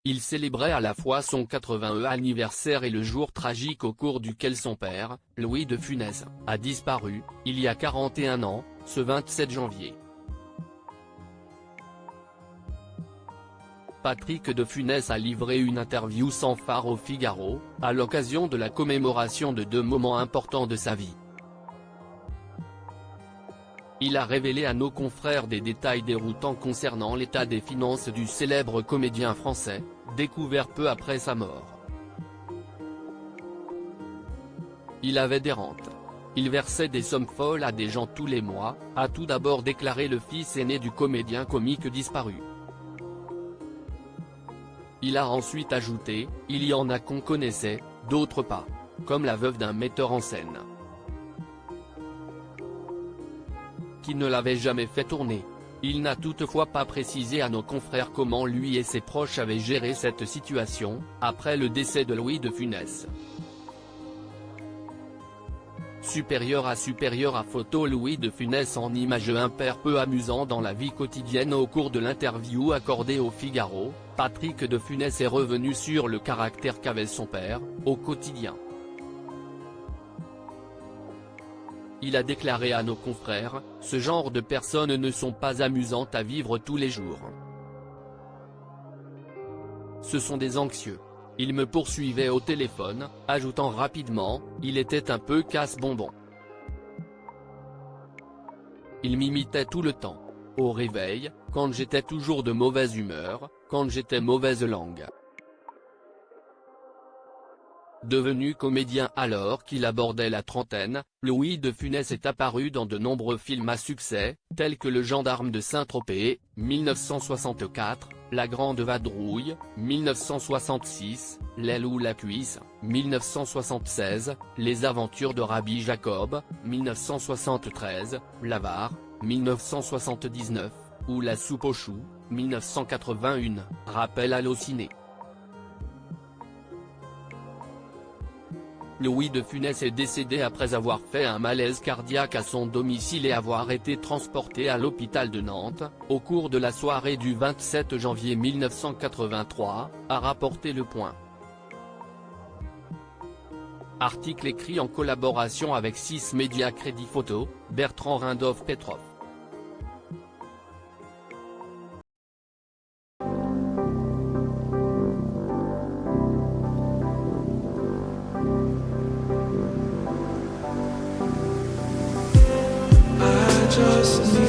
Il célébrait à la fois son 80e anniversaire et le jour tragique au cours duquel son père, Louis de Funès, a disparu, il y a 41 ans, ce 27 janvier. Patrick de Funès a livré une interview sans phare au Figaro, à l'occasion de la commémoration de deux moments importants de sa vie. Il a révélé à nos confrères des détails déroutants concernant l'état des finances du célèbre comédien français, découvert peu après sa mort. Il avait des rentes. Il versait des sommes folles à des gens tous les mois, a tout d'abord déclaré le fils aîné du comédien comique disparu. Il a ensuite ajouté, il y en a qu'on connaissait, d'autres pas. Comme la veuve d'un metteur en scène qui ne l'avait jamais fait tourner. Il n'a toutefois pas précisé à nos confrères comment lui et ses proches avaient géré cette situation, après le décès de Louis de Funès. Supérieur à photo Louis de Funès en image un père peu amusant dans la vie quotidienne. Au cours de l'interview accordée au Figaro, Patrick de Funès est revenu sur le caractère qu'avait son père, au quotidien. Il a déclaré à nos confrères, « Ce genre de personnes ne sont pas amusantes à vivre tous les jours. Ce sont des anxieux. Il me poursuivait au téléphone, ajoutant rapidement, il était un peu casse-bonbon. Il m'imitait tout le temps. Au réveil, quand j'étais toujours de mauvaise humeur, quand j'étais mauvaise langue. » Devenu comédien alors qu'il abordait la trentaine, Louis de Funès est apparu dans de nombreux films à succès, tels que Le Gendarme de Saint-Tropez, 1964, La Grande Vadrouille, 1966, L'aile ou la cuisse, 1976, Les Aventures de Rabbi Jacob, 1973, L'Avare, 1979, ou La Soupe aux choux, 1981, Rappel Allociné. Louis de Funès est décédé après avoir fait un malaise cardiaque à son domicile et avoir été transporté à l'hôpital de Nantes, au cours de la soirée du 27 janvier 1983, a rapporté Le Point. Article écrit en collaboration avec 6 médias. Crédit photo, Bertrand Rindov-Petrov. Just